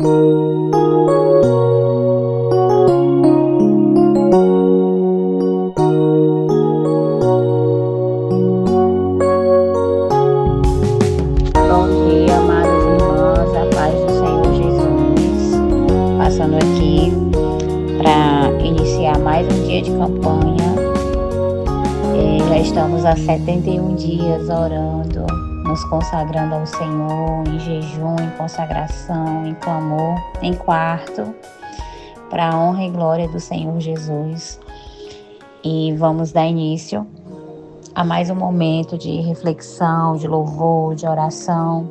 Bom dia, amadas irmãs, a paz do Senhor Jesus. Passando aqui para iniciar mais um dia de campanha. Já estamos há 71 dias orando, nos consagrando ao Senhor, em jejum, em consagração, em clamor, em quarto, para a honra e glória do Senhor Jesus. E vamos dar início a mais um momento de reflexão, de louvor, de oração.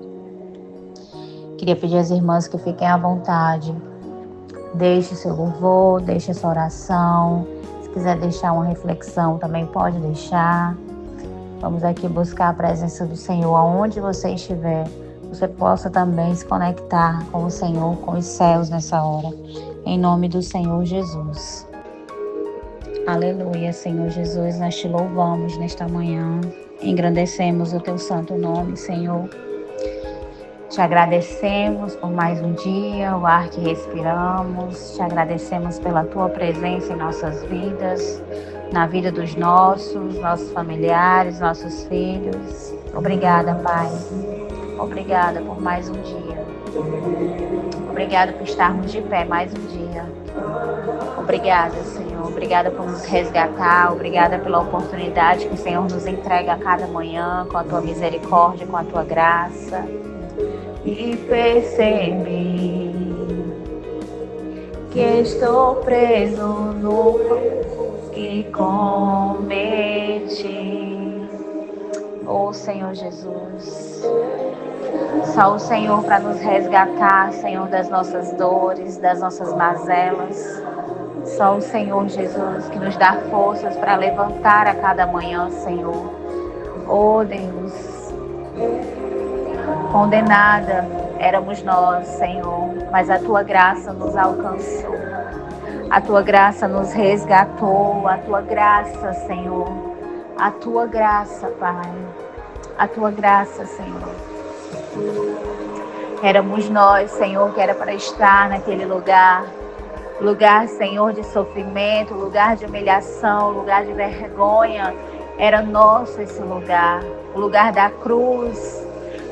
Queria pedir às irmãs que fiquem à vontade. Deixe seu louvor, deixe sua oração. Se quiser deixar uma reflexão, também pode deixar. Vamos aqui buscar a presença do Senhor aonde você estiver. Você possa também se conectar com o Senhor, com os céus nessa hora. Em nome do Senhor Jesus. Aleluia, Senhor Jesus, nós te louvamos nesta manhã. Engrandecemos o teu santo nome, Senhor. Te agradecemos por mais um dia, o ar que respiramos. Te agradecemos pela tua presença em nossas vidas, na vida dos nossos familiares, nossos filhos. Obrigada, Pai. Obrigada por mais um dia. Obrigada por estarmos de pé mais um dia. Obrigada, Senhor. Obrigada por nos resgatar. Obrigada pela oportunidade que o Senhor nos entrega a cada manhã, com a tua misericórdia, com a tua graça. E percebi que estou preso no que cometi. Oh, Senhor Jesus, só o Senhor para nos resgatar, Senhor, das nossas dores, das nossas mazelas. Só o Senhor Jesus que nos dá forças para levantar a cada manhã, Senhor. Oh, Deus, condenada éramos nós, Senhor, mas a tua graça nos alcançou. A tua graça nos resgatou. A tua graça, Senhor. A tua graça, Pai. A tua graça, Senhor. Éramos nós, Senhor, que era para estar naquele lugar. Lugar, Senhor, de sofrimento, lugar de humilhação, lugar de vergonha. Era nosso esse lugar, o lugar da cruz.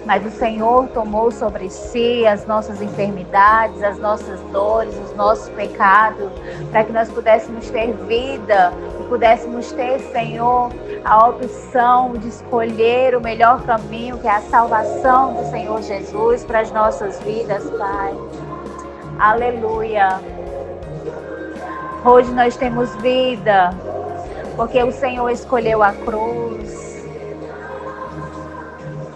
Mas o Senhor tomou sobre si as nossas enfermidades, as nossas dores, os nossos pecados, para que nós pudéssemos ter vida e pudéssemos ter, Senhor, a opção de escolher o melhor caminho, que é a salvação do Senhor Jesus para as nossas vidas, Pai. Aleluia. Hoje nós temos vida, porque o Senhor escolheu a cruz.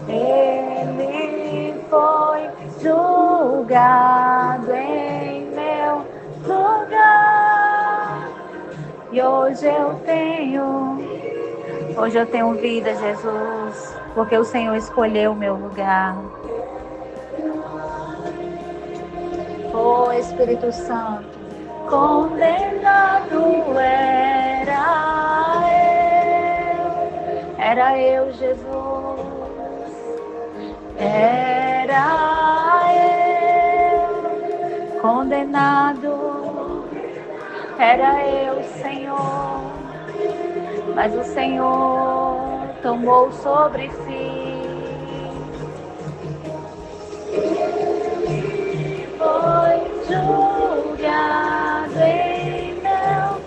Ele foi julgado em meu lugar. E hoje eu tenho vida, Jesus, porque o Senhor escolheu o meu lugar. Oh, Espírito Santo, condenado era eu, Jesus. Era eu, condenado, era eu, Senhor, mas o Senhor tomou sobre si. Foi julgado em meu.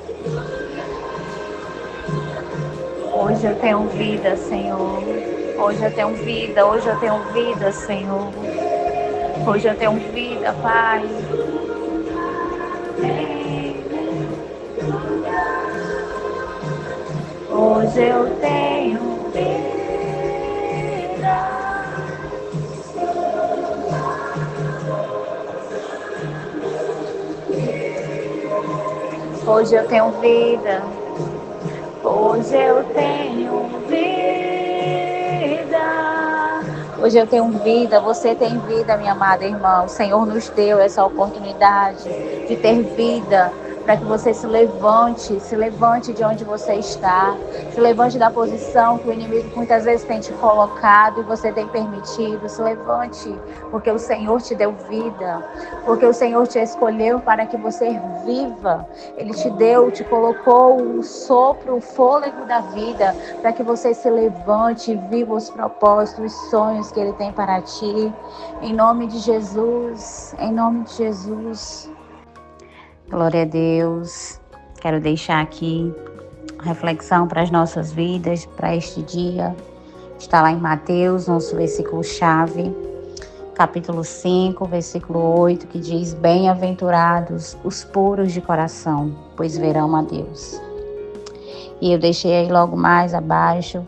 Hoje eu tenho vida, Senhor. Hoje eu tenho vida, Senhor. Hoje eu tenho vida, Pai. Hoje eu tenho vida. Hoje eu tenho vida. Hoje eu tenho vida. Hoje eu tenho vida, você tem vida, minha amada irmã. O Senhor nos deu essa oportunidade de ter vida, para que você se levante de onde você está, se levante da posição que o inimigo muitas vezes tem te colocado e você tem permitido. Se levante, porque o Senhor te deu vida, porque o Senhor te escolheu para que você viva. Ele te colocou o sopro, o fôlego da vida, para que você se levante e viva os propósitos, os sonhos que Ele tem para ti. Em nome de Jesus, em nome de Jesus. Glória a Deus. Quero deixar aqui reflexão para as nossas vidas, para este dia. Está lá em Mateus, nosso versículo-chave, capítulo 5, versículo 8, que diz: bem-aventurados os puros de coração, pois verão a Deus. E eu deixei aí logo mais abaixo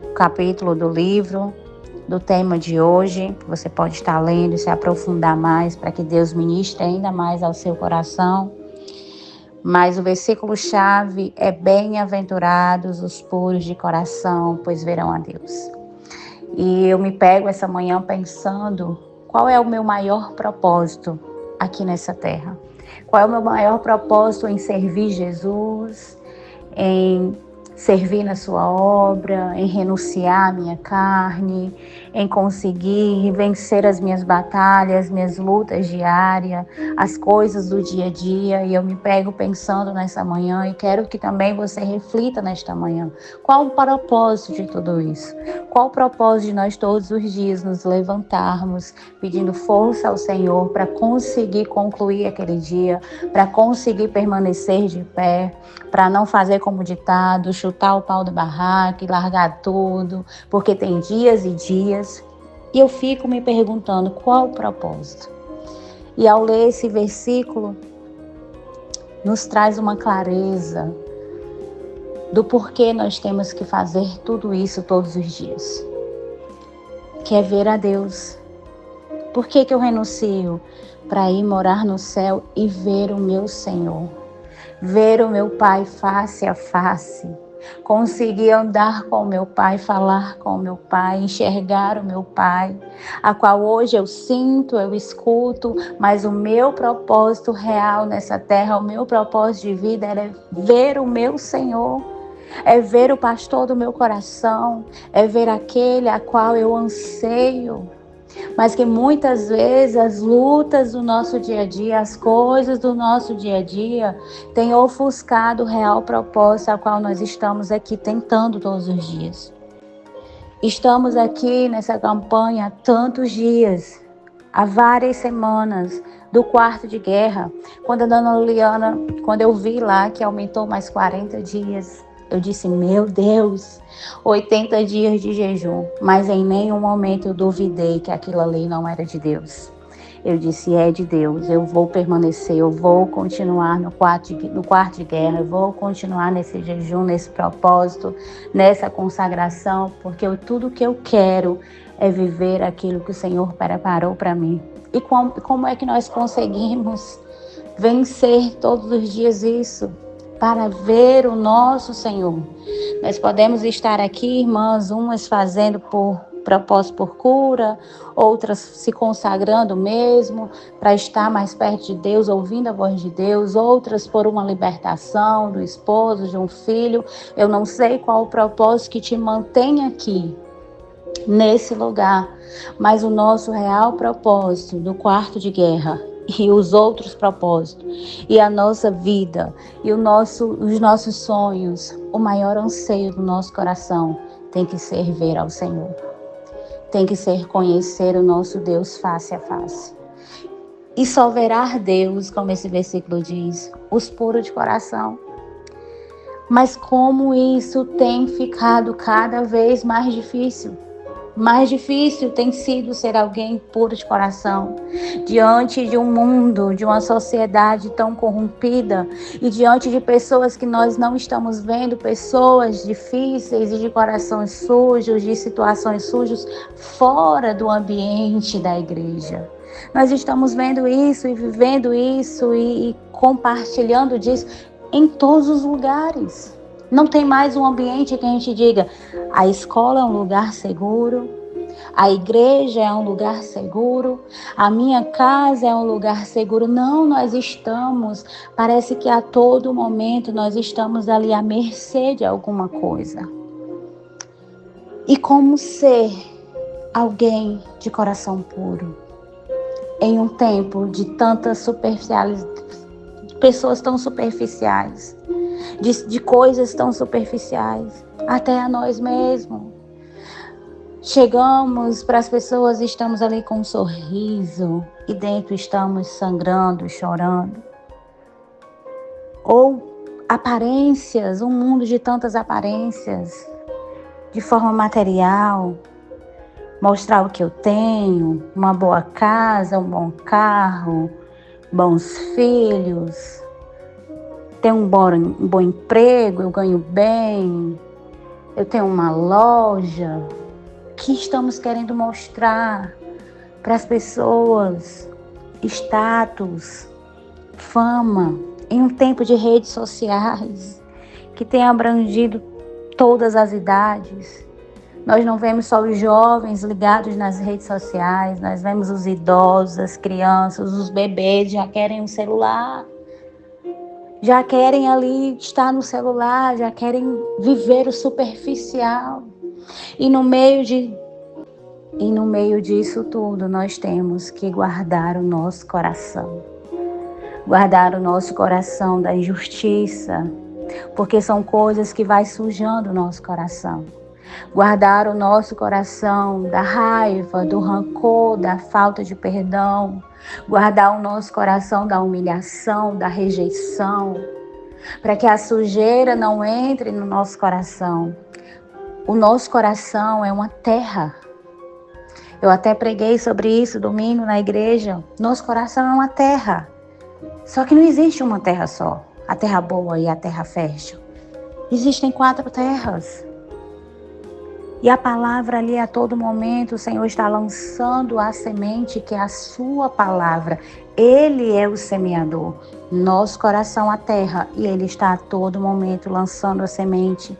o capítulo do livro, do tema de hoje, que você pode estar lendo e se aprofundar mais, para que Deus ministre ainda mais ao seu coração. Mas o versículo-chave é: bem-aventurados os puros de coração, pois verão a Deus. E eu me pego essa manhã pensando: qual é o meu maior propósito aqui nessa terra? Qual é o meu maior propósito em servir Jesus, em servir na sua obra, em renunciar à minha carne, em conseguir vencer as minhas batalhas, minhas lutas diárias, as coisas do dia a dia. E eu me pego pensando nessa manhã e quero que também você reflita nesta manhã. Qual o propósito de tudo isso? Qual o propósito de nós todos os dias nos levantarmos, pedindo força ao Senhor para conseguir concluir aquele dia, para conseguir permanecer de pé, para não fazer como ditado, chutar o pau da barraca e largar tudo, porque tem dias e dias. E eu fico me perguntando: qual o propósito? E ao ler esse versículo, nos traz uma clareza do porquê nós temos que fazer tudo isso todos os dias, que é ver a Deus. Por que eu renuncio? Para ir morar no céu e ver o meu Senhor, ver o meu Pai face a face, conseguir andar com o meu Pai, falar com o meu Pai, enxergar o meu Pai, a qual hoje eu sinto, eu escuto, mas o meu propósito real nessa terra, o meu propósito de vida é ver o meu Senhor, é ver o pastor do meu coração, é ver aquele a qual eu anseio. Mas que muitas vezes as lutas do nosso dia a dia, as coisas do nosso dia a dia, têm ofuscado o real propósito ao qual nós estamos aqui tentando todos os dias. Estamos aqui nessa campanha há tantos dias, há várias semanas, do quarto de guerra. Quando a dona Liana, quando eu vi lá que aumentou mais 40 dias, eu disse: meu Deus, 80 dias de jejum. Mas em nenhum momento eu duvidei que aquilo ali não era de Deus. Eu disse: é de Deus, eu vou permanecer, eu vou continuar no quarto de guerra, eu vou continuar nesse jejum, nesse propósito, nessa consagração, porque tudo que eu quero é viver aquilo que o Senhor preparou para mim. E como é que nós conseguimos vencer todos os dias isso? Para ver o nosso Senhor. Nós podemos estar aqui, irmãs, umas fazendo por propósito, por cura, outras se consagrando mesmo para estar mais perto de Deus, ouvindo a voz de Deus, outras por uma libertação do esposo, de um filho. Eu não sei qual o propósito que te mantém aqui, nesse lugar, mas o nosso real propósito do quarto de guerra e os outros propósitos, e a nossa vida, e os nossos sonhos, o maior anseio do nosso coração tem que ser ver ao Senhor. Tem que ser conhecer o nosso Deus face a face. E só verá Deus, como esse versículo diz, os puros de coração. Mas como isso tem ficado cada vez mais difícil. Mais difícil tem sido ser alguém puro de coração, diante de um mundo, de uma sociedade tão corrompida e diante de pessoas que nós não estamos vendo, pessoas difíceis e de corações sujos, de situações sujas, fora do ambiente da igreja. Nós estamos vendo isso e vivendo isso e compartilhando disso em todos os lugares. Não tem mais um ambiente que a gente diga: a escola é um lugar seguro, A igreja é um lugar seguro, a minha casa é um lugar seguro. Não, nós estamos, parece que a todo momento nós estamos ali à mercê de alguma coisa. E como ser alguém de coração puro em um tempo de tantas pessoas tão superficiais, de coisas tão superficiais, até a nós mesmos. Chegamos para as pessoas e estamos ali com um sorriso e dentro estamos sangrando, chorando. Ou aparências, um mundo de tantas aparências, de forma material, mostrar o que eu tenho, uma boa casa, um bom carro, bons filhos, ter um bom emprego, eu ganho bem, eu tenho uma loja. O que estamos querendo mostrar para as pessoas? Status, fama, em um tempo de redes sociais que tem abrangido todas as idades. Nós não vemos só os jovens ligados nas redes sociais, nós vemos os idosos, as crianças, os bebês já querem um celular, já querem ali estar no celular, já querem viver o superficial. E no meio disso tudo, nós temos que guardar o nosso coração. Guardar o nosso coração da injustiça, porque são coisas que vai sujando o nosso coração. Guardar o nosso coração da raiva, do rancor, da falta de perdão. Guardar o nosso coração da humilhação, da rejeição, para que a sujeira não entre no nosso coração. O nosso coração é uma terra. Eu até preguei sobre isso domingo na igreja. Nosso coração é uma terra. Só que não existe uma terra só. A terra boa e a terra fértil. Existem 4 terras. E a palavra ali a todo momento, o Senhor está lançando a semente que é a sua palavra. Ele é o semeador. Nosso coração a terra e Ele está a todo momento lançando a semente.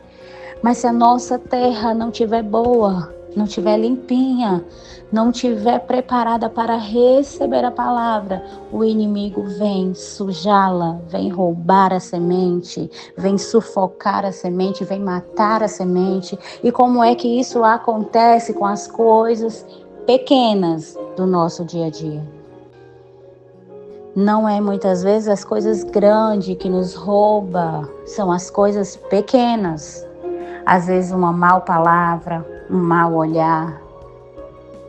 Mas se a nossa terra não estiver boa, não estiver limpinha, não estiver preparada para receber a palavra, o inimigo vem sujá-la, vem roubar a semente, vem sufocar a semente, vem matar a semente. E como é que isso acontece com as coisas pequenas do nosso dia a dia? Não é muitas vezes as coisas grandes que nos roubam, são as coisas pequenas. Às vezes uma mal palavra, um mau olhar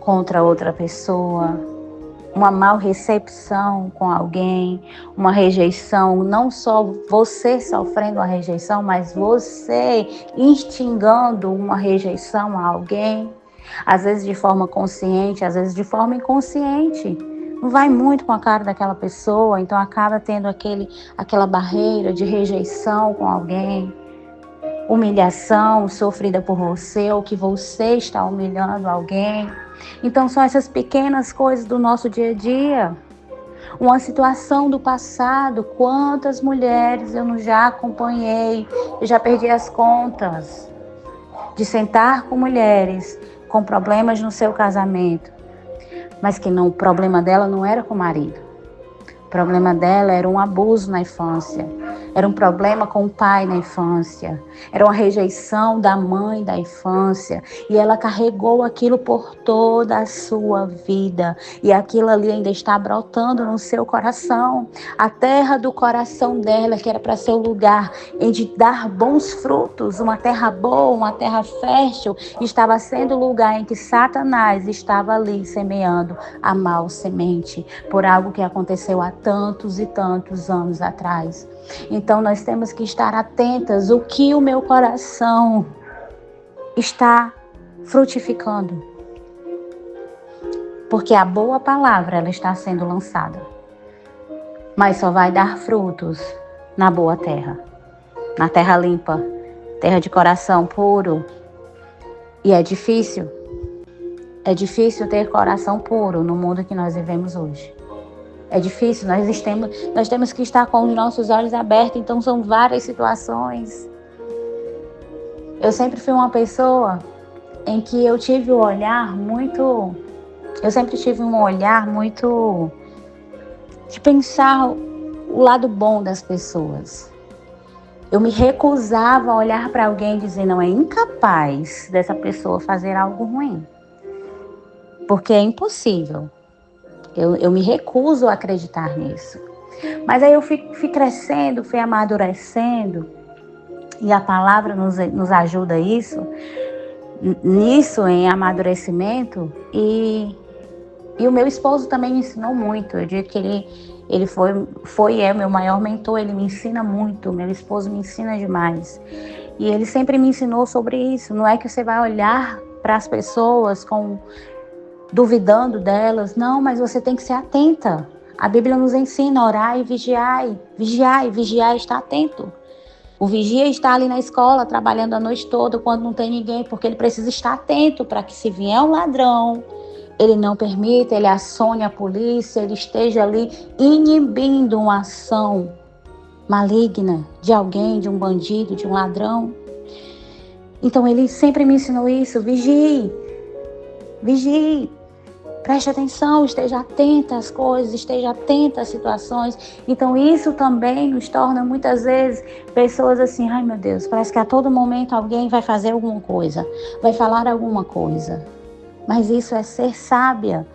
contra outra pessoa, uma mal recepção com alguém, uma rejeição, não só você sofrendo a rejeição, mas você instigando uma rejeição a alguém, às vezes de forma consciente, às vezes de forma inconsciente. Não vai muito com a cara daquela pessoa, então acaba tendo aquela barreira de rejeição com alguém. Humilhação sofrida por você ou que você está humilhando alguém. Então são essas pequenas coisas do nosso dia a dia. Uma situação do passado, quantas mulheres eu não já acompanhei, eu já perdi as contas de sentar com mulheres com problemas no seu casamento, mas que o problema dela não era com o marido. O problema dela era um abuso na infância, era um problema com o pai na infância, era uma rejeição da mãe da infância, e ela carregou aquilo por toda a sua vida, e aquilo ali ainda está brotando no seu coração. A terra do coração dela, que era para ser o lugar em de dar bons frutos, uma terra boa, uma terra fértil, estava sendo o lugar em que Satanás estava ali semeando a mal semente, por algo que aconteceu há tantos e tantos anos atrás. Então nós temos que estar atentas o que o meu coração está frutificando. Porque a boa palavra ela está sendo lançada, mas só vai dar frutos na boa terra, na terra limpa, terra de coração puro. E é difícil ter coração puro no mundo que nós vivemos hoje. É difícil, nós temos que estar com os nossos olhos abertos, então são várias situações. Eu sempre fui uma pessoa em que eu tive um olhar muito... Eu sempre tive um olhar muito de pensar o lado bom das pessoas. Eu me recusava a olhar para alguém e dizer, não, é incapaz dessa pessoa fazer algo ruim. Porque é impossível. Eu me recuso a acreditar nisso. Mas aí eu fui crescendo, fui amadurecendo, e a palavra nos ajuda nisso, em amadurecimento, e o meu esposo também me ensinou muito. Eu digo que ele é o meu maior mentor, ele me ensina muito, meu esposo me ensina demais. E ele sempre me ensinou sobre isso. Não é que você vai olhar para as pessoas duvidando delas, não, mas você tem que ser atenta. A Bíblia nos ensina, orar e vigiar, vigiar e estar atento. O vigia está ali na escola, trabalhando a noite toda, quando não tem ninguém, porque ele precisa estar atento para que, se vier um ladrão, ele não permita, ele acione a polícia, ele esteja ali inibindo uma ação maligna de alguém, de um bandido, de um ladrão. Então ele sempre me ensinou isso, vigie, preste atenção, esteja atenta às coisas, esteja atenta às situações. Então isso também nos torna muitas vezes pessoas assim, ai meu Deus, parece que a todo momento alguém vai fazer alguma coisa, vai falar alguma coisa. Mas isso é ser sábia,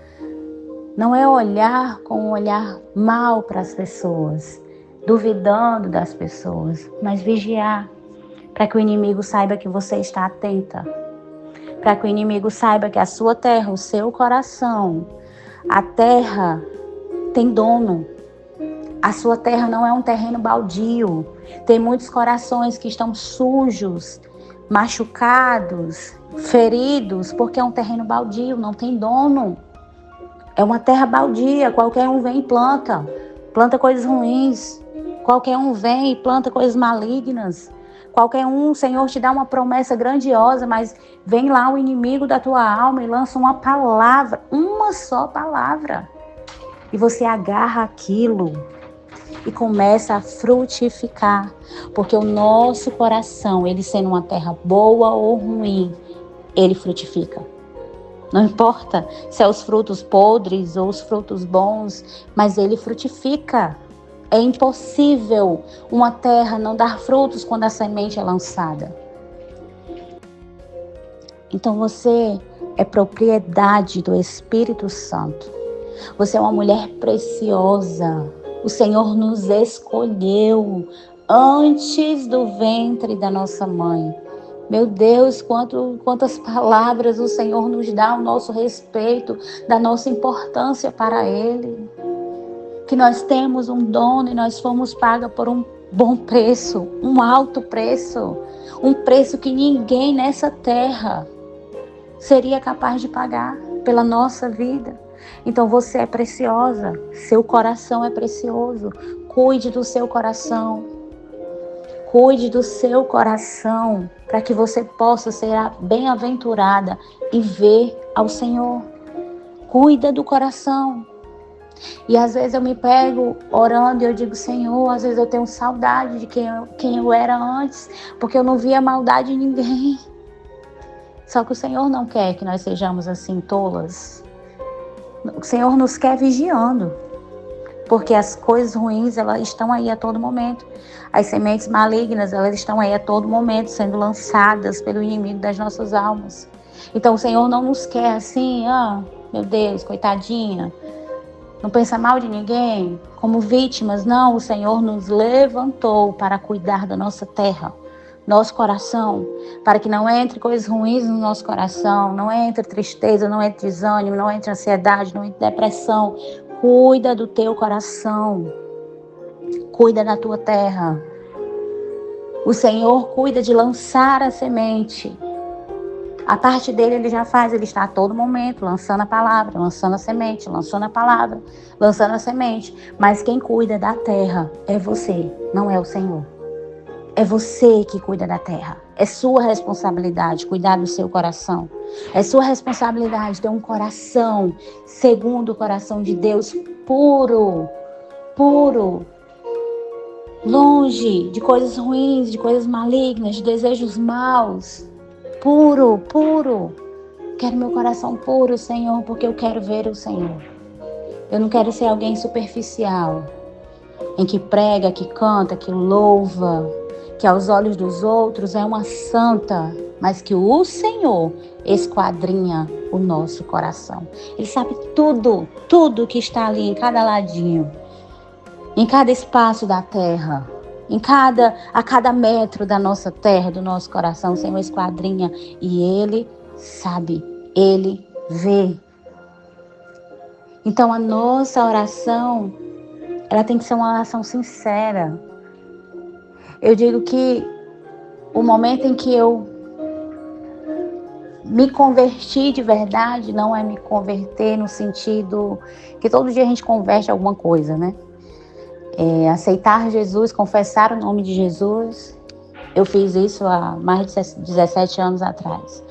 não é olhar com um olhar mal para as pessoas, duvidando das pessoas, mas vigiar, para que o inimigo saiba que você está atenta. Para que o inimigo saiba que a sua terra, o seu coração, a terra tem dono. A sua terra não é um terreno baldio. Tem muitos corações que estão sujos, machucados, feridos, porque é um terreno baldio, não tem dono. É uma terra baldia, qualquer um vem e planta coisas ruins. Qualquer um vem e planta coisas malignas. Qualquer um, o Senhor te dá uma promessa grandiosa, mas vem lá o inimigo da tua alma e lança uma palavra, uma só palavra. E você agarra aquilo e começa a frutificar. Porque o nosso coração, ele sendo uma terra boa ou ruim, ele frutifica. Não importa se é os frutos podres ou os frutos bons, mas ele frutifica. É impossível uma terra não dar frutos quando a semente é lançada. Então você é propriedade do Espírito Santo. Você é uma mulher preciosa. O Senhor nos escolheu antes do ventre da nossa mãe. Meu Deus, quantas palavras o Senhor nos dá ao nosso respeito, da nossa importância para Ele. Que nós temos um dono e nós fomos pagos por um bom preço, um alto preço, um preço que ninguém nessa terra seria capaz de pagar pela nossa vida. Então você é preciosa, seu coração é precioso, cuide do seu coração. Cuide do seu coração para que você possa ser bem-aventurada e ver ao Senhor. Cuida do coração. E às vezes eu me pego orando e eu digo, Senhor, às vezes eu tenho saudade de quem eu era antes, porque eu não via maldade em ninguém. Só que o Senhor não quer que nós sejamos assim tolas. O Senhor nos quer vigiando, porque as coisas ruins, elas estão aí a todo momento. As sementes malignas, elas estão aí a todo momento, sendo lançadas pelo inimigo das nossas almas. Então o Senhor não nos quer assim, meu Deus, coitadinha, não pensa mal de ninguém, como vítimas. Não, o Senhor nos levantou para cuidar da nossa terra, nosso coração, para que não entre coisas ruins no nosso coração, não entre tristeza, não entre desânimo, não entre ansiedade, não entre depressão. Cuida do teu coração, cuida da tua terra. O Senhor cuida de lançar a semente. A parte dele ele já faz, ele está a todo momento lançando a palavra, lançando a semente, lançando a palavra, lançando a semente. Mas quem cuida da terra é você, não é o Senhor. É você que cuida da terra. É sua responsabilidade cuidar do seu coração. É sua responsabilidade ter um coração segundo o coração de Deus, puro, longe de coisas ruins, de coisas malignas, de desejos maus. Puro. Quero meu coração puro, Senhor, porque eu quero ver o Senhor. Eu não quero ser alguém superficial, em que prega, que canta, que louva, que aos olhos dos outros é uma santa, mas que o Senhor esquadrinha o nosso coração. Ele sabe tudo que está ali em cada ladinho, em cada espaço da terra, a cada metro da nossa terra, do nosso coração. O Senhor esquadrinha e Ele sabe, Ele vê. Então a nossa oração, ela tem que ser uma oração sincera. Eu digo que o momento em que eu me converti de verdade, não é me converter no sentido que todo dia a gente converte alguma coisa, né? Aceitar Jesus, confessar o nome de Jesus. Eu fiz isso há mais de 17 anos atrás.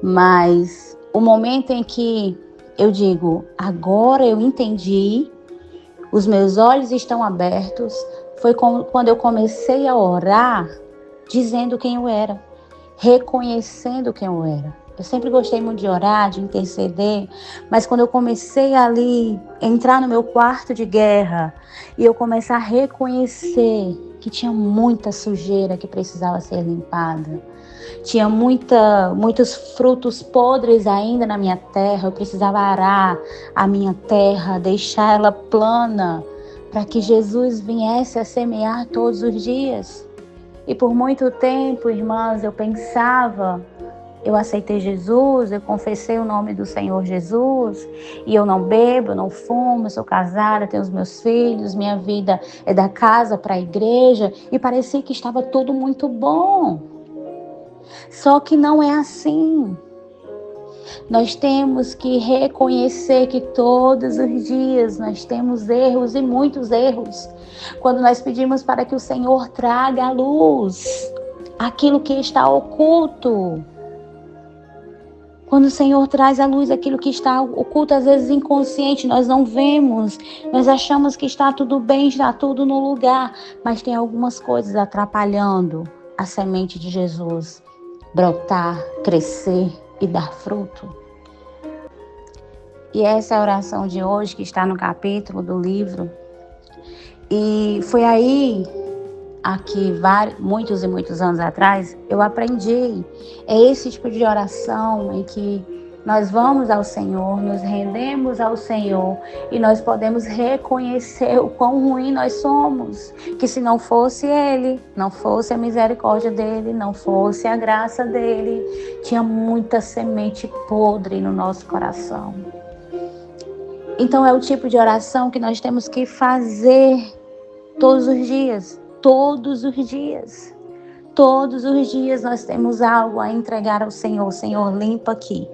Mas o momento em que eu digo, agora eu entendi, os meus olhos estão abertos, foi quando eu comecei a orar, dizendo quem eu era, reconhecendo quem eu era. Eu sempre gostei muito de orar, de interceder, mas quando eu comecei ali, entrar no meu quarto de guerra, e eu começar a reconhecer que tinha muita sujeira que precisava ser limpada, tinha muitos frutos podres ainda na minha terra, eu precisava arar a minha terra, deixar ela plana, para que Jesus viesse a semear todos os dias. E por muito tempo, irmãs, eu aceitei Jesus, eu confessei o nome do Senhor Jesus, e eu não bebo, eu não fumo, eu sou casada, tenho os meus filhos, minha vida é da casa para a igreja, e parecia que estava tudo muito bom. Só que não é assim. Nós temos que reconhecer que todos os dias nós temos erros e muitos erros. Quando nós pedimos para que o Senhor traga à luz aquilo que está oculto. Quando o Senhor traz à luz aquilo que está oculto, às vezes inconsciente, nós não vemos. Nós achamos que está tudo bem, está tudo no lugar. Mas tem algumas coisas atrapalhando a semente de Jesus brotar, crescer e dar fruto. E essa é a oração de hoje, que está no capítulo do livro. E foi aí, aqui muitos e muitos anos atrás, eu aprendi. É esse tipo de oração em que nós vamos ao Senhor, nos rendemos ao Senhor e nós podemos reconhecer o quão ruim nós somos. Que se não fosse Ele, não fosse a misericórdia dEle, não fosse a graça dEle, tinha muita semente podre no nosso coração. Então é o tipo de oração que nós temos que fazer todos os dias. Todos os dias. Todos os dias nós temos algo a entregar ao Senhor. Senhor, limpa aqui.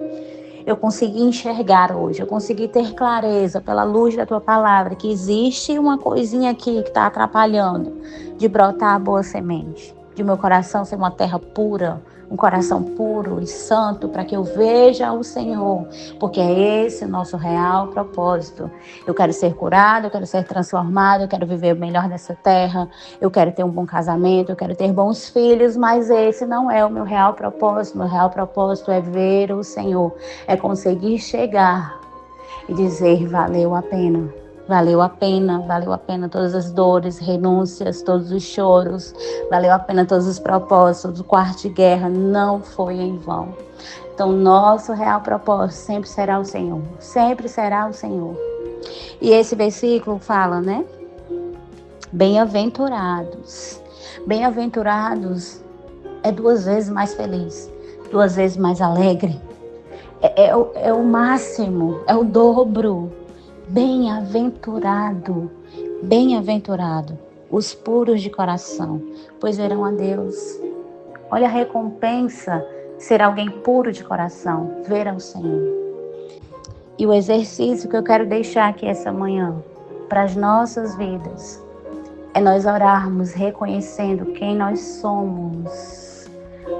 Eu consegui enxergar hoje, eu consegui ter clareza pela luz da Tua palavra que existe uma coisinha aqui que está atrapalhando de brotar a boa semente. De meu coração ser uma terra pura, um coração puro e santo, para que eu veja o Senhor, porque é esse o nosso real propósito. Eu quero ser curado, eu quero ser transformado, eu quero viver o melhor dessa terra, eu quero ter um bom casamento, eu quero ter bons filhos, mas esse não é o meu real propósito. Meu real propósito é ver o Senhor, é conseguir chegar e dizer: valeu a pena. Valeu a pena todas as dores, renúncias, todos os choros. Valeu a pena todos os propósitos. O quarto de guerra não foi em vão. Então, nosso real propósito sempre será o Senhor. Sempre será o Senhor. E esse versículo fala, né? Bem-aventurados. Bem-aventurados é 2 vezes mais feliz, 2 vezes mais alegre. É o máximo, é o dobro. Bem-aventurado os puros de coração, pois verão a Deus. Olha a recompensa, ser alguém puro de coração, ver ao Senhor. E o exercício que eu quero deixar aqui essa manhã, para as nossas vidas, é nós orarmos reconhecendo quem nós somos,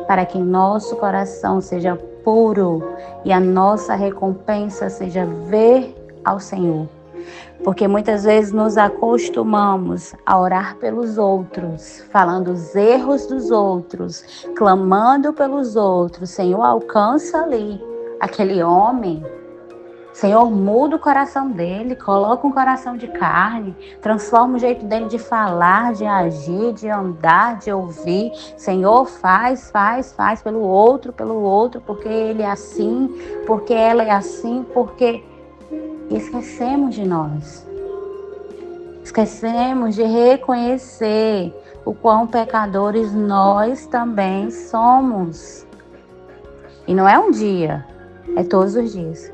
para que nosso coração seja puro e a nossa recompensa seja ver ao Senhor. Porque muitas vezes nos acostumamos a orar pelos outros, falando os erros dos outros, clamando pelos outros. Senhor, alcança ali. aquele homem. Senhor, muda o coração dele, coloca um coração de carne, transforma o jeito dele de falar, de agir, de andar, de ouvir. Senhor, faz pelo outro, porque ele é assim, porque ela é assim, porque esquecemos de nós. Esquecemos de reconhecer o quão pecadores nós também somos. E não é um dia, é todos os dias.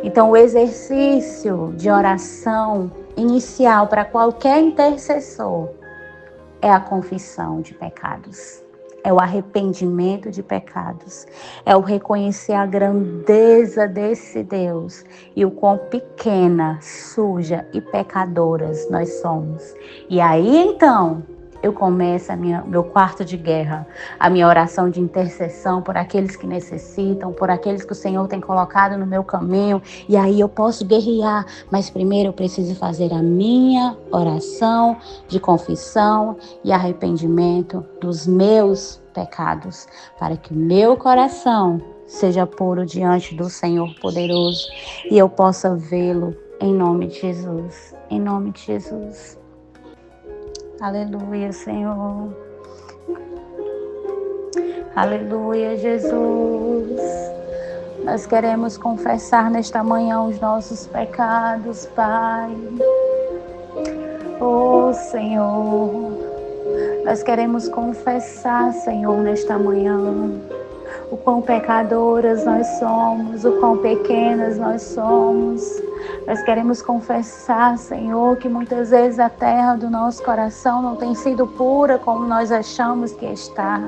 Então, o exercício de oração inicial para qualquer intercessor é a confissão de pecados, é o arrependimento de pecados, é o reconhecer a grandeza desse Deus e o quão pequena, suja e pecadoras nós somos. E aí, então, eu começo meu quarto de guerra, a minha oração de intercessão por aqueles que necessitam, por aqueles que o Senhor tem colocado no meu caminho. E aí eu posso guerrear, mas primeiro eu preciso fazer a minha oração de confissão e arrependimento dos meus pecados, para que o meu coração seja puro diante do Senhor poderoso e eu possa vê-lo em nome de Jesus. Em nome de Jesus. Aleluia, Senhor. Aleluia, Jesus. Nós queremos confessar nesta manhã os nossos pecados, Pai. Oh, Senhor. Nós queremos confessar, Senhor, nesta manhã, o quão pecadoras nós somos, o quão pequenas nós somos. Nós queremos confessar, Senhor, que muitas vezes a terra do nosso coração não tem sido pura como nós achamos que está.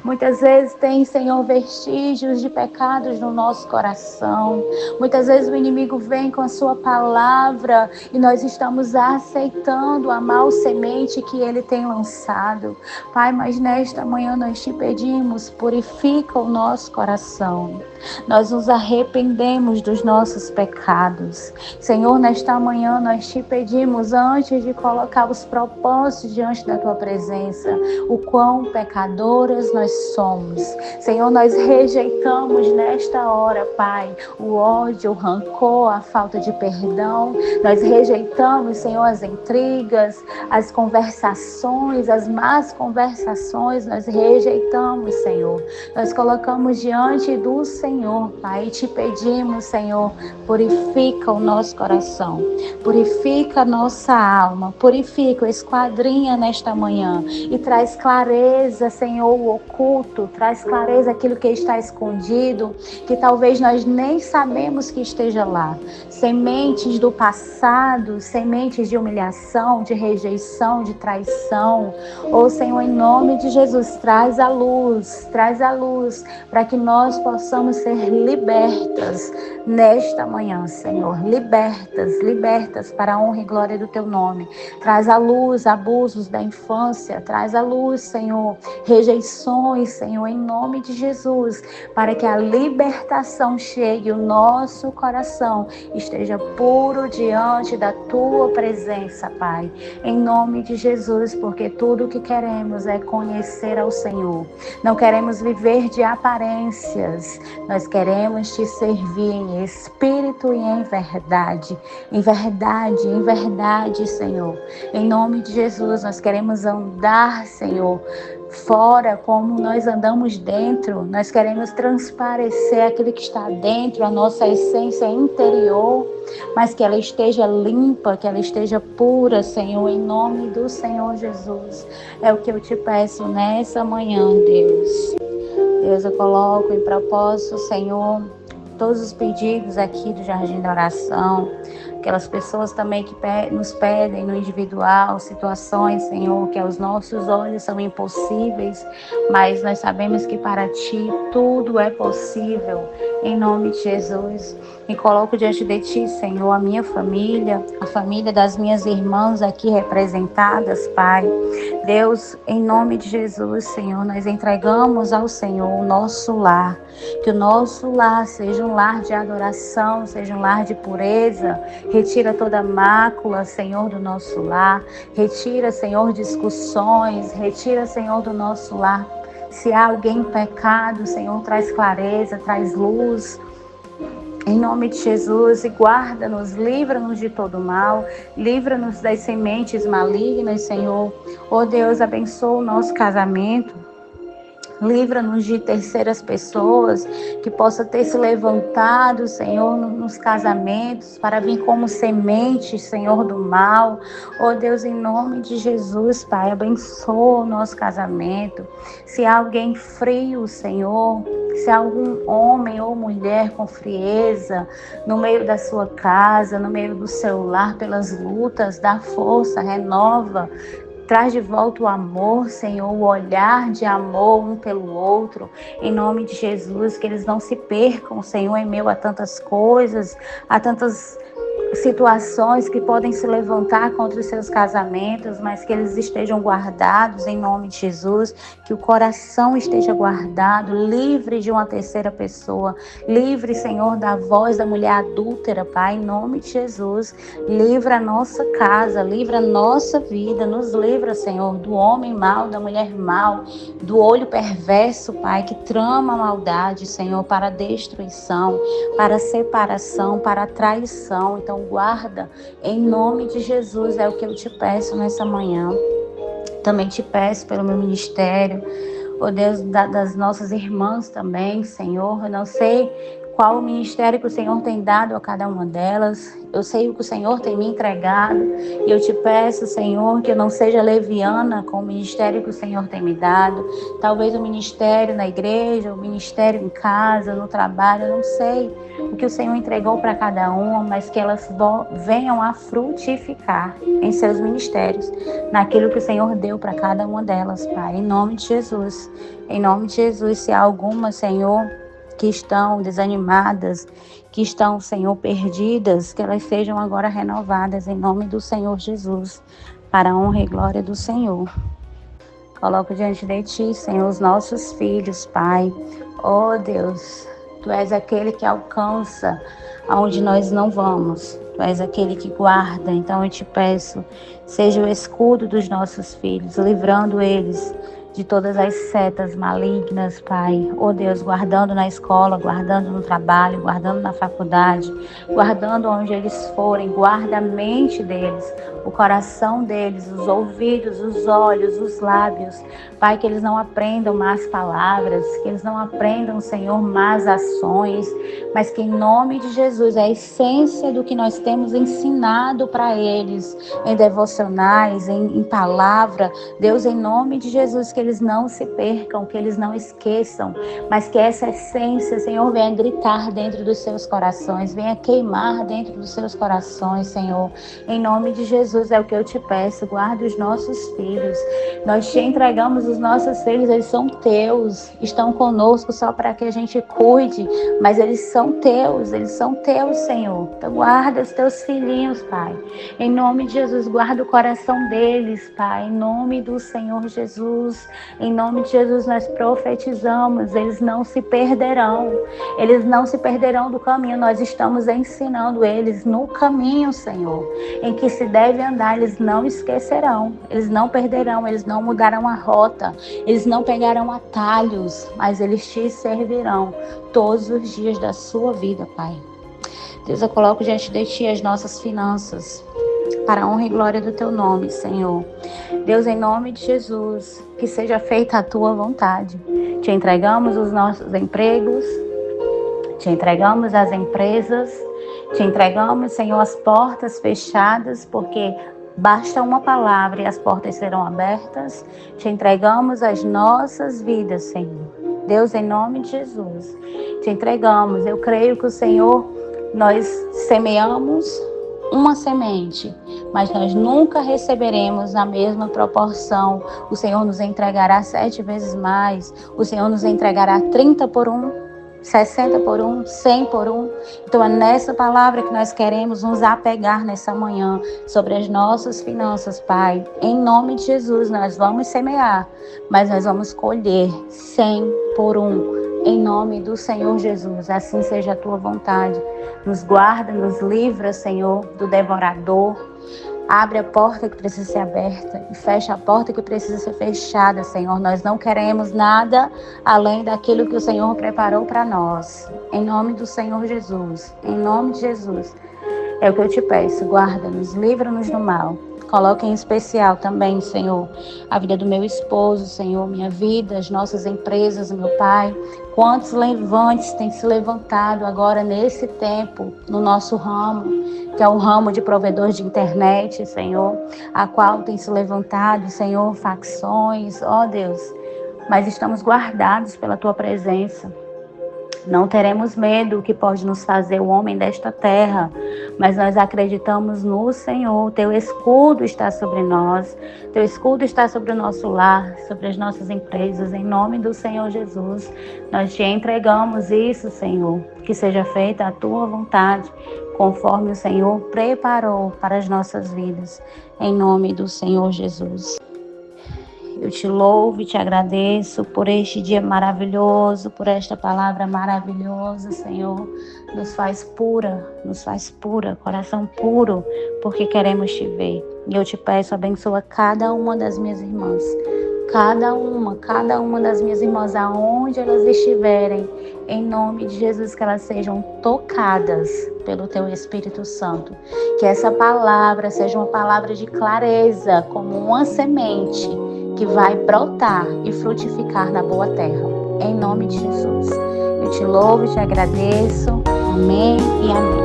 Muitas vezes tem, Senhor, vestígios de pecados no nosso coração. Muitas vezes o inimigo vem com a sua palavra e nós estamos aceitando a mal semente que ele tem lançado. Pai, mas nesta manhã nós te pedimos, purifica o nosso coração. Nós nos arrependemos dos nossos pecados. Senhor, nesta manhã nós te pedimos, antes de colocar os propósitos diante da tua presença, o quão pecadoras nós somos. Senhor, nós rejeitamos nesta hora, Pai, o ódio, o rancor, a falta de perdão. Nós rejeitamos, Senhor, as intrigas, as conversações, as más conversações. Nós rejeitamos, Senhor. Nós colocamos diante do Senhor, Pai, e te pedimos, Senhor, purifica o nosso coração, purifica a nossa alma, purifica, esquadrinha nesta manhã e traz clareza, Senhor, o oculto, traz clareza aquilo que está escondido, que talvez nós nem sabemos que esteja lá. Sementes do passado, sementes de humilhação, de rejeição, de traição. Oh, Senhor, em nome de Jesus, traz a luz para que nós possamos ser libertas nesta manhã, Senhor. Libertas para a honra e glória do teu nome. Traz à luz abusos da infância, traz à luz, Senhor, rejeições, Senhor, em nome de Jesus, para que a libertação chegue ao nosso coração, esteja puro diante da tua presença, Pai, em nome de Jesus, porque tudo o que queremos é conhecer ao Senhor. Não queremos viver de aparências, nós queremos te servir em espírito e em verdade, Senhor. Em nome de Jesus, nós queremos andar, Senhor, fora como nós andamos dentro. Nós queremos transparecer aquilo que está dentro, a nossa essência interior, mas que ela esteja limpa, que ela esteja pura, Senhor, em nome do Senhor Jesus. É o que eu te peço nessa manhã, Deus. Deus, eu coloco em propósito, Senhor, todos os pedidos aqui do Jardim da Oração, aquelas pessoas também que nos pedem no individual, situações, Senhor, que aos nossos olhos são impossíveis, mas nós sabemos que para Ti tudo é possível, em nome de Jesus. E coloco diante de Ti, Senhor, a minha família, a família das minhas irmãs aqui representadas, Pai. Deus, em nome de Jesus, Senhor, nós entregamos ao Senhor o nosso lar, que o nosso lar seja um lar de adoração, seja um lar de pureza. Retira toda mácula, Senhor, do nosso lar. Retira, Senhor, discussões. Retira, Senhor, do nosso lar Se há alguém em pecado, Senhor, traz clareza, traz luz. Em nome de Jesus, e guarda-nos, livra-nos de todo mal, livra-nos das sementes malignas, Senhor. Oh Deus, abençoa o nosso casamento. Livra-nos de terceiras pessoas que possa ter se levantado, Senhor, nos casamentos para vir como semente, Senhor, do mal. Oh Deus, em nome de Jesus, Pai, abençoa o nosso casamento. Se há alguém frio, Senhor, se há algum homem ou mulher com frieza no meio da sua casa, no meio do seu lar, pelas lutas, dá força, renova. Traz de volta o amor, Senhor, o olhar de amor um pelo outro, em nome de Jesus, que eles não se percam, Senhor, em meio a tantas coisas, a tantas situações que podem se levantar contra os seus casamentos, mas que eles estejam guardados em nome de Jesus, que o coração esteja guardado, livre de uma terceira pessoa, livre, Senhor, da voz da mulher adúltera, Pai, em nome de Jesus. Livra a nossa casa, livra a nossa vida, nos livra, Senhor, do homem mau, da mulher mau, do olho perverso, Pai, que trama a maldade, Senhor, para a destruição, para a separação, para a traição. Então guarda, em nome de Jesus, é o que eu te peço nessa manhã. Também te peço pelo meu ministério, oh Deus, das nossas irmãs também, Senhor. Eu não sei qual o ministério que o Senhor tem dado a cada uma delas. Eu sei o que o Senhor tem me entregado. E eu te peço, Senhor, que eu não seja leviana com o ministério que o Senhor tem me dado. Talvez o ministério na igreja, o ministério em casa, no trabalho, eu não sei o que o Senhor entregou para cada uma, mas que elas venham a frutificar em seus ministérios, naquilo que o Senhor deu para cada uma delas, Pai. Em nome de Jesus. Em nome de Jesus, se há alguma, Senhor, que estão desanimadas, que estão, Senhor, perdidas, que elas sejam agora renovadas em nome do Senhor Jesus, para a honra e glória do Senhor. Coloco diante de Ti, Senhor, os nossos filhos, Pai. Oh Deus, Tu és aquele que alcança aonde nós não vamos. Tu és aquele que guarda. Então eu te peço, seja o escudo dos nossos filhos, livrando eles de todas as setas malignas, Pai. Oh Deus, guardando na escola, guardando no trabalho, guardando na faculdade, guardando onde eles forem, guarda a mente deles, o coração deles, os ouvidos, os olhos, os lábios. Pai, que eles não aprendam más palavras, que eles não aprendam, Senhor, más ações, mas que em nome de Jesus, a essência do que nós temos ensinado para eles, em devocionais, em palavra, Deus, em nome de Jesus, que eles não se percam, que eles não esqueçam, mas que essa essência, Senhor, venha gritar dentro dos seus corações, venha queimar dentro dos seus corações, Senhor. Em nome de Jesus é o que eu te peço, guarda os nossos filhos. Nós te entregamos os nossos filhos, eles são teus, estão conosco só para que a gente cuide, mas eles são teus, Senhor. Então guarda os teus filhinhos, Pai. Em nome de Jesus, guarda o coração deles, Pai, em nome do Senhor Jesus. Em nome de Jesus nós profetizamos, eles não se perderão do caminho, nós estamos ensinando eles no caminho, Senhor, em que se deve andar, eles não esquecerão, eles não perderão, eles não mudarão a rota, eles não pegarão atalhos, mas eles te servirão todos os dias da sua vida, Pai. Deus, eu coloco diante de Ti as nossas finanças, para a honra e glória do Teu nome, Senhor. Deus, em nome de Jesus, que seja feita a Tua vontade. Te entregamos os nossos empregos, te entregamos as empresas, te entregamos, Senhor, as portas fechadas, porque basta uma palavra e as portas serão abertas. Te entregamos as nossas vidas, Senhor. Deus, em nome de Jesus, te entregamos. Eu creio que o Senhor, nós semeamos uma semente, mas nós nunca receberemos na mesma proporção. O Senhor nos entregará 7 vezes mais, o Senhor nos entregará 30 por 1, 60 por 1, 100 por 1. Então é nessa palavra que nós queremos nos apegar nessa manhã, sobre as nossas finanças, Pai. Em nome de Jesus, nós vamos semear, mas nós vamos colher 100 por 1. Em nome do Senhor Jesus, assim seja a Tua vontade. Nos guarda, nos livra, Senhor, do devorador. Abre a porta que precisa ser aberta e fecha a porta que precisa ser fechada, Senhor. Nós não queremos nada além daquilo que o Senhor preparou para nós. Em nome do Senhor Jesus. Em nome de Jesus. É o que eu te peço. Guarda-nos, livra-nos do mal. Coloque em especial também, Senhor, a vida do meu esposo, Senhor, minha vida, as nossas empresas, meu Pai. Quantos levantes têm se levantado agora nesse tempo no nosso ramo, que é o ramo de provedor de internet, Senhor, a qual tem se levantado, Senhor, facções, ó Deus, mas estamos guardados pela Tua presença. Não teremos medo do que pode nos fazer o homem desta terra, mas nós acreditamos no Senhor. Teu escudo está sobre nós, teu escudo está sobre o nosso lar, sobre as nossas empresas. Em nome do Senhor Jesus, nós te entregamos isso, Senhor, que seja feita a tua vontade, conforme o Senhor preparou para as nossas vidas. Em nome do Senhor Jesus. Eu te louvo e te agradeço por este dia maravilhoso, por esta palavra maravilhosa, Senhor. Nos faz pura, coração puro, porque queremos te ver. E eu te peço, abençoa cada uma das minhas irmãs. Cada uma das minhas irmãs, aonde elas estiverem, em nome de Jesus, que elas sejam tocadas pelo Teu Espírito Santo. Que essa palavra seja uma palavra de clareza, como uma semente que vai brotar e frutificar na boa terra. Em nome de Jesus. Eu te louvo e te agradeço. Amém e amém.